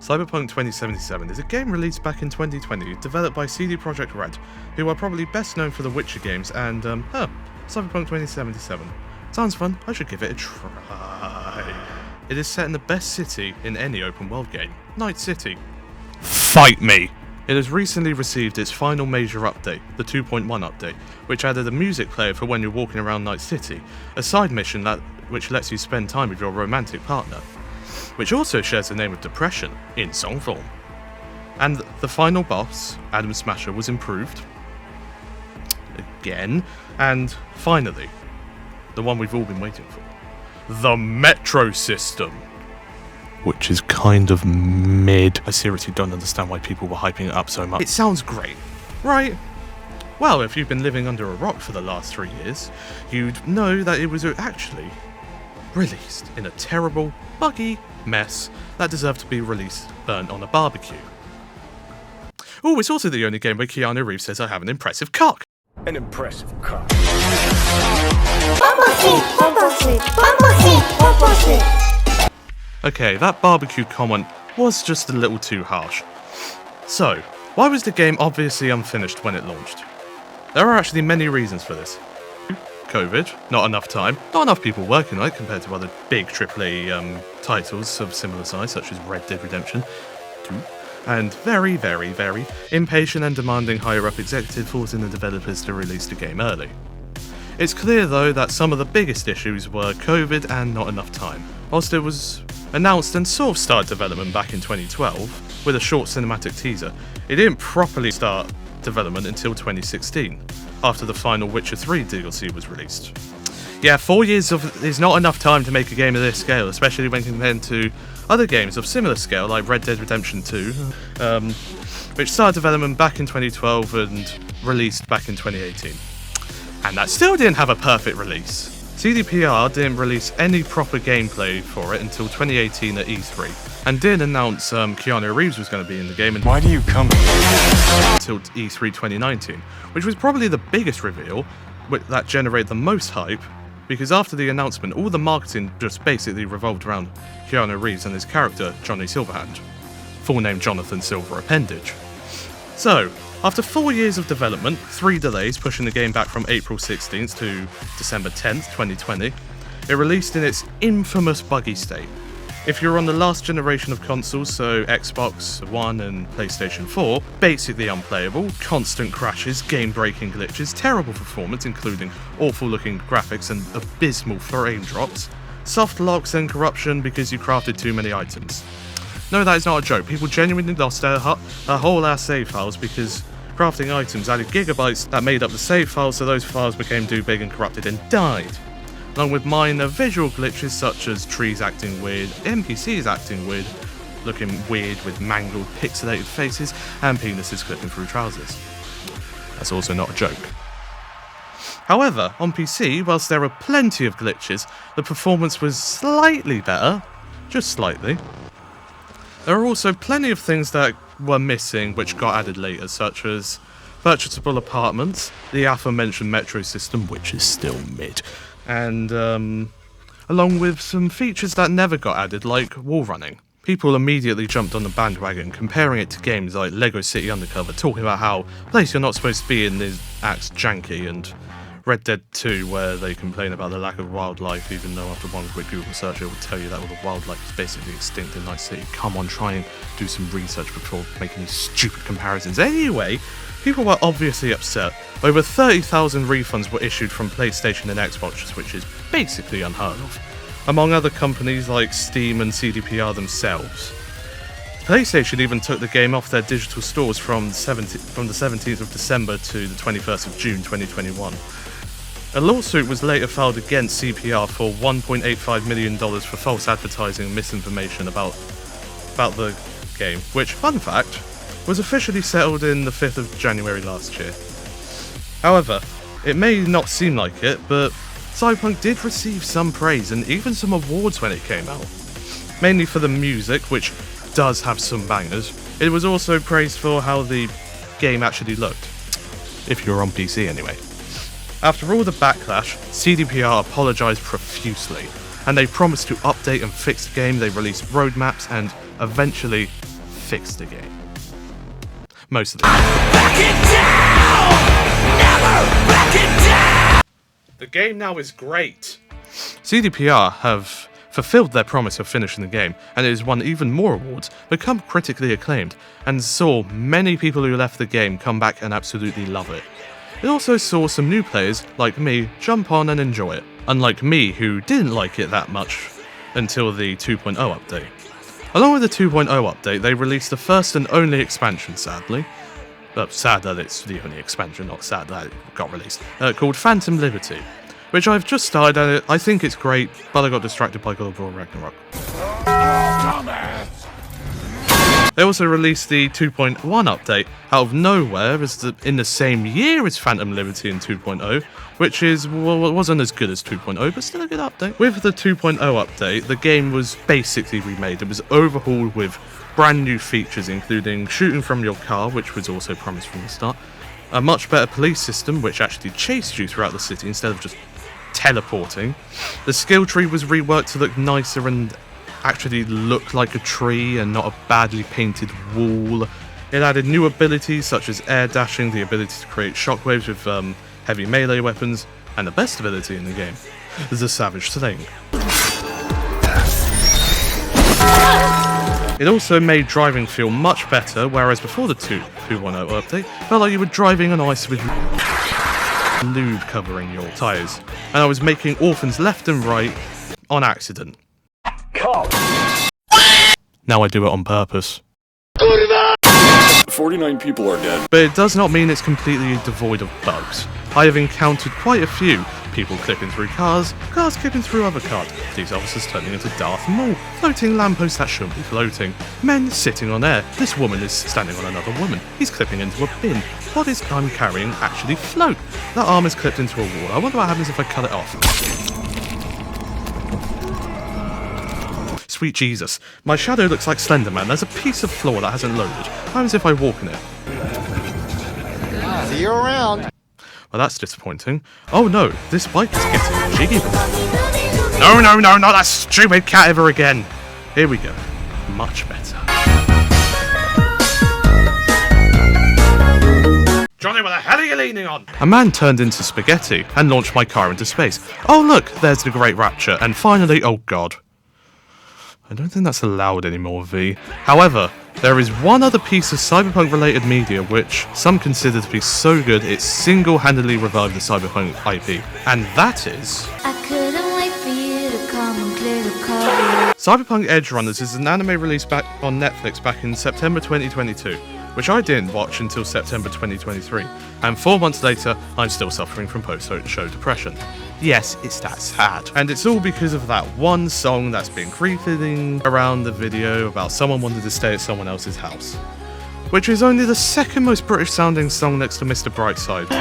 Cyberpunk 2077 is a game released back in 2020, developed by CD Projekt Red, who are probably best known for the Witcher games and, Cyberpunk 2077. Sounds fun, I should give it a try. It is set in the best city in any open world game, Night City. Fight me! It has recently received its final major update, the 2.1 update, which added a music player for when you're walking around Night City, a side mission which lets you spend time with your romantic partner, which also shares the name of Depression in song form. And the final boss, Adam Smasher, was improved again, and finally, the one we've all been waiting for, the Metro system, which is kind of mid. I seriously don't understand why people were hyping it up so much. It sounds great, right? Well, if you've been living under a rock for the last 3 years, you'd know that it was actually released in a terrible, buggy mess that deserved to be released burnt on a barbecue. Oh, it's also the only game where Keanu Reeves says I have an impressive cock. An impressive cock. Okay, that barbecue comment was just a little too harsh. So, why was the game obviously unfinished when it launched? There are actually many reasons for this. COVID, not enough time, not enough people working on it compared to other big AAA titles of similar size, such as Red Dead Redemption 2, and very, very, very impatient and demanding higher-up executive forcing the developers to release the game early. It's clear, though, that some of the biggest issues were COVID and not enough time. Whilst it was announced and sort of started development back in 2012 with a short cinematic teaser, it didn't properly start development until 2016, after the final Witcher 3 DLC was released. Yeah, 4 years is not enough time to make a game of this scale, especially when compared to other games of similar scale like Red Dead Redemption 2, which started development back in 2012 and released back in 2018. And that still didn't have a perfect release. CDPR didn't release any proper gameplay for it until 2018 at E3, and did announce Keanu Reeves was going to be in the game. And Why do you come until E3 2019, which was probably the biggest reveal that generated the most hype, because after the announcement, all the marketing just basically revolved around Keanu Reeves and his character, Johnny Silverhand, full name Jonathan Silver Appendage. So, after 4 years of development, 3 delays pushing the game back from April 16th to December 10th, 2020, it released in its infamous buggy state. If you're on the last generation of consoles, so Xbox One and PlayStation 4, basically unplayable, constant crashes, game-breaking glitches, terrible performance including awful-looking graphics and abysmal frame drops, soft locks and corruption because you crafted too many items. No, that is not a joke. People genuinely lost their whole ass save files because crafting items added gigabytes that made up the save files, so those files became too big and corrupted and died. Along with minor visual glitches such as trees acting weird, NPCs acting weird, looking weird with mangled pixelated faces, and penises clipping through trousers. That's also not a joke. However, on PC, whilst there were plenty of glitches, the performance was slightly better, just slightly. There are also plenty of things that were missing which got added later, such as purchasable apartments, the aforementioned metro system, which is still mid, and along with some features that never got added, like wall running. People immediately jumped on the bandwagon, comparing it to games like Lego City Undercover, talking about how the place you're not supposed to be in is acts janky, and Red Dead 2, where they complain about the lack of wildlife, even though after one quick Google search it will tell you that all the wildlife is basically extinct in Night City. Come on, try and do some research before making these stupid comparisons. Anyway, people were obviously upset. Over 30,000 refunds were issued from PlayStation and Xbox, which is basically unheard of, among other companies like Steam and CDPR themselves. PlayStation even took the game off their digital stores from the 17th of December to the 21st of June 2021. A lawsuit was later filed against CPR for $1.85 million for false advertising and misinformation about the game, which, fun fact, was officially settled in the 5th of January last year. However, it may not seem like it, but Cyberpunk did receive some praise and even some awards when it came out. Mainly for the music, which does have some bangers. It was also praised for how the game actually looked. If you're on PC anyway. After all the backlash, CDPR apologised profusely, and they promised to update and fix the game. They released roadmaps and eventually fixed the game. Most of the The game now is great. CDPR have fulfilled their promise of finishing the game, and it has won even more awards, become critically acclaimed, and saw many people who left the game come back and absolutely love it. It also saw some new players, like me, jump on and enjoy it, unlike me who didn't like it that much until the 2.0 update. Along with the 2.0 update, they released the first and only expansion, sadly. Sad that it's the only expansion, not sad that it got released, called Phantom Liberty, which I've just started and I think it's great, but I got distracted by God of War Ragnarok. They also released the 2.1 update out of nowhere in the same year as Phantom Liberty in 2.0, which wasn't as good as 2.0, but still a good update. With the 2.0 update, the game was basically remade. It was overhauled with brand new features, including shooting from your car, which was also promised from the start, a much better police system, which actually chased you throughout the city instead of just teleporting. The skill tree was reworked to look nicer and actually look like a tree and not a badly painted wall. It added new abilities such as air dashing, the ability to create shockwaves with heavy melee weapons, and the best ability in the game, the Savage Sling. It also made driving feel much better, whereas before the 2.10 update, felt like you were driving on ice with lube covering your tyres, and I was making orphans left and right on accident. Now I do it on purpose. 49 people are dead. But it does not mean it's completely devoid of bugs. I have encountered quite a few. People clipping through cars, cars clipping through other cars, police officers turning into Darth Maul, floating lampposts that shouldn't be floating, men sitting on air, this woman is standing on another woman, he's clipping into a bin, what is I'm carrying actually float, that arm is clipped into a wall, I wonder what happens if I cut it off. Sweet Jesus, my shadow looks like Slender Man, there's a piece of floor that hasn't loaded, how as if I walk in it. See you around. Well, that's disappointing. Oh no, this bike is getting jiggy. No, not that stupid cat ever again. Here we go. Much better. Johnny, what the hell are you leaning on? A man turned into spaghetti and launched my car into space. Oh look, there's the Great Rapture, and finally, oh god. I don't think that's allowed anymore, V. However, there is one other piece of Cyberpunk-related media which some consider to be so good it single-handedly revived the Cyberpunk IP, and that is... I couldn't wait for you to come and clear the car. Cyberpunk Edge Runners is an anime released back on Netflix back in September 2022, which I didn't watch until September 2023, and 4 months later, I'm still suffering from post-show depression. Yes, it's that sad. And it's all because of that one song that's been creeping around the video about someone wanting to stay at someone else's house, which is only the second most British sounding song next to Mr. Brightside.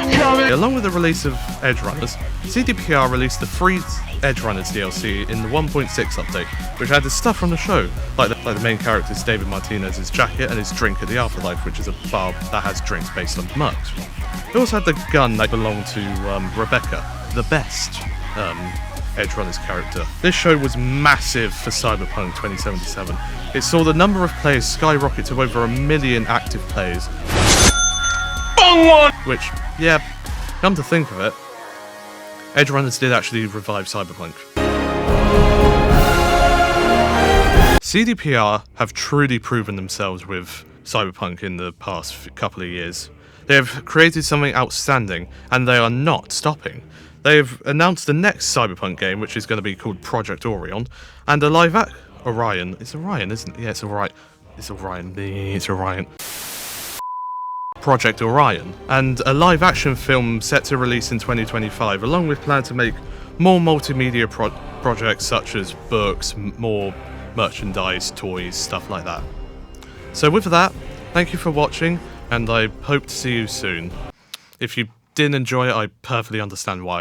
Along with the release of Edge Runners, CDPR released the free Edge Runners DLC in the 1.6 update, which added stuff from the show, like the main character's David Martinez's jacket and his drink at the Afterlife, which is a bar that has drinks based on mugs. It also had the gun that belonged to Rebecca, the best Edge Runners character. This show was massive for Cyberpunk 2077. It saw the number of players skyrocket to over 1 million active players. Which, yeah, come to think of it, Edge Runners did actually revive Cyberpunk. CDPR have truly proven themselves with Cyberpunk in the past couple of years. They have created something outstanding, and they are not stopping. They've announced the next Cyberpunk game, which is going to be called Project Orion, and a live Orion. It's Orion, isn't it? Yeah, it's Orion. It's Orion. It's Orion. Project Orion, and a live-action film set to release in 2025, along with plans to make more multimedia projects such as books, more merchandise, toys, stuff like that. So with that, thank you for watching, and I hope to see you soon. If you didn't enjoy it, I perfectly understand why.